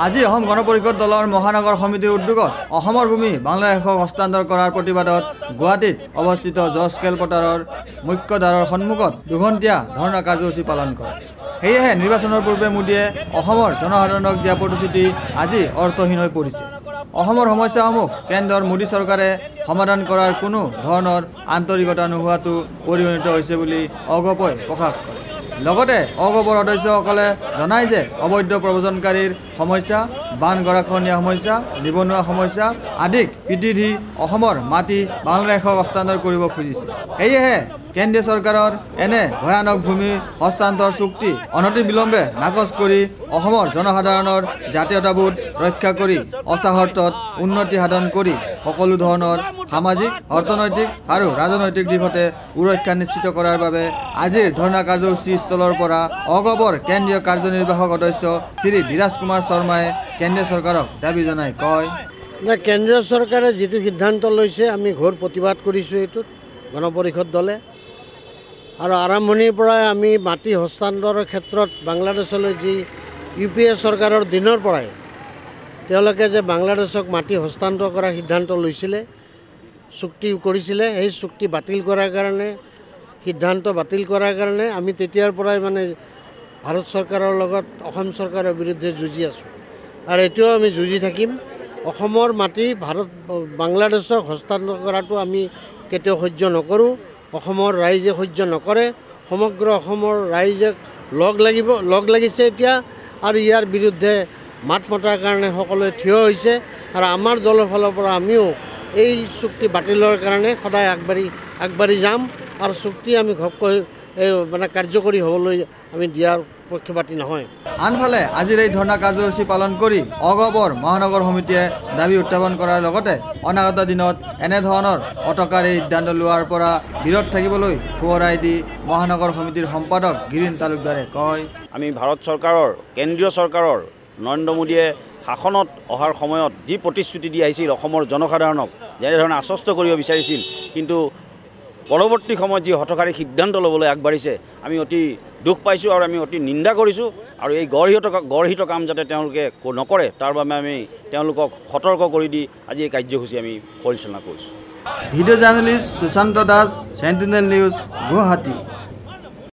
আজি অসম গণ পৰিষদ দলৰ মহানগৰ সমিতিৰ উদ্যোগত অসমৰ ভূমি বাংলাদেশক হস্তান্তৰ কৰাৰ প্ৰতিবাদত গুৱাহাটীত অৱস্থিত জজ খেলপথাৰৰ মুখ্য দ্বাৰৰ সন্মুখত দুঘণ্টীয়া ধৰ্ণা কাৰ্যসূচী পালন কৰে। সেয়েহে নিৰ্বাচনৰ পূৰ্বে মোদীয়ে অসমৰ জনসাধাৰণক দিয়া প্ৰতিশ্ৰুতি আজি অৰ্থহীন হৈ পৰিছে। অসমৰ সমস্যাসমূহ কেন্দ্ৰৰ মোদী চৰকাৰে সমাধান কৰাৰ কোনো ধৰণৰ আন্তৰিকতা নোহোৱাটো পৰিগণিত হৈছে বুলি অগপই প্ৰকাশ কৰে। লগতে অগপৰ সদস্যসকলে জনায় যে অবৈধ প্ৰব্ৰজনকাৰীৰ সমস্যা, বান গৰাখহনীয়া সমস্যা, নিবনুৱা সমস্যা আদিক পিটি দি অসমৰ মাটি বাংলাদেশক হস্তান্তৰ কৰিব খুজিছে। সেয়েহে কেন্দ্ৰীয় চৰকাৰৰ এনে ভয়ানক ভূমি হস্তান্তৰ চুক্তি অনতিবিলম্বে নাকচ কৰি অসমৰ জনসাধাৰণৰ জাতীয়তাবোধ ৰক্ষা কৰি অসাহৰ্থত উন্নতি সাধন কৰি সকলো ধৰণৰ সামাজিক, অৰ্থনৈতিক আৰু ৰাজনৈতিক দিশতে সুৰক্ষা নিশ্চিত কৰাৰ বাবে আজিৰ ধৰ্ণা কাৰ্যসূচী স্থলৰ পৰা অগপৰ কেন্দ্ৰীয় কাৰ্যনিৰ্বাহক সদস্য শ্ৰী বিৰাজ কুমাৰ শৰ্মাই কেন্দ্ৰীয় চৰকাৰক দাবী জনাই কয়, কেন্দ্ৰীয় চৰকাৰে যিটো সিদ্ধান্ত লৈছে আমি ঘোৰ প্ৰতিবাদ কৰিছোঁ। এইটোত গণ পৰিষদ দলে আৰু আৰম্ভণিৰ পৰাই আমি মাটি হস্তান্তৰৰ ক্ষেত্ৰত বাংলাদেশলৈ যি UPA চৰকাৰৰ দিনৰ পৰাই তেওঁলোকে যে বাংলাদেশক মাটি হস্তান্তৰ কৰাৰ সিদ্ধান্ত লৈছিলে, চুক্তি কৰিছিলে, সেই চুক্তি বাতিল কৰাৰ কাৰণে, সিদ্ধান্ত বাতিল কৰাৰ কাৰণে আমি তেতিয়াৰ পৰাই ভাৰত চৰকাৰৰ লগত অসম চৰকাৰৰ বিৰুদ্ধে যুঁজি আছোঁ আৰু এতিয়াও আমি যুঁজি থাকিম। অসমৰ মাটি বাংলাদেশক হস্তান্তৰ কৰাটো আমি কেতিয়াও সহ্য নকৰোঁ। অসমৰ ৰাইজে সহ্য নকৰে। সমগ্ৰ অসমৰ ৰাইজে লগ লাগিছে এতিয়া আৰু ইয়াৰ বিৰুদ্ধে মাত মতাৰ কাৰণে সকলোৱে থিয় হৈছে আৰু আমাৰ দলৰ ফালৰ পৰা আমিও এই চুক্তি বাতিলৰ কাৰণে সদায় আগবাঢ়ি যাম আৰু চুক্তি আমি ঘপকৈ কাৰ্যকৰী হ'বলৈ আমি দিয়াৰ পক্ষপাতী নহয়। আনফালে আজিৰ এই ধৰ্ণা কাৰ্যসূচী পালন কৰি অগপৰ মহানগৰ সমিতিয়ে দাবী উত্থাপন কৰাৰ লগতে অনাগত দিনত এনেধৰণৰ অটকাৰী সিদ্ধান্ত লোৱাৰ পৰা বিৰত থাকিবলৈ সোঁৱৰাই দি মহানগৰ সমিতিৰ সম্পাদক গিৰীন তালুকদাৰে কয়, আমি ভাৰত চৰকাৰৰ, কেন্দ্ৰীয় চৰকাৰৰ নৰেন্দ্ৰ মোদীয়ে শাসনত অহাৰ সময়ত যি প্ৰতিশ্ৰুতি দি আহিছিল অসমৰ জনসাধাৰণক যেনেধৰণে আশ্বস্ত কৰিব বিচাৰিছিল, কিন্তু পৰৱৰ্তী সময়ত যি হঠকাৰী সিদ্ধান্ত ল'বলৈ আগবাঢ়িছে আমি অতি দুখ পাইছোঁ আৰু আমি অতি নিন্দা কৰিছোঁ আৰু এই গড়হিত কাম যাতে তেওঁলোকে নকৰে তাৰ বাবে আমি তেওঁলোকক সতৰ্ক কৰি দি আজি এই কাৰ্যসূচী আমি পৰিচালনা কৰিছোঁ। Video' journalist Sushanta Das, Sentinel news, Guwahati.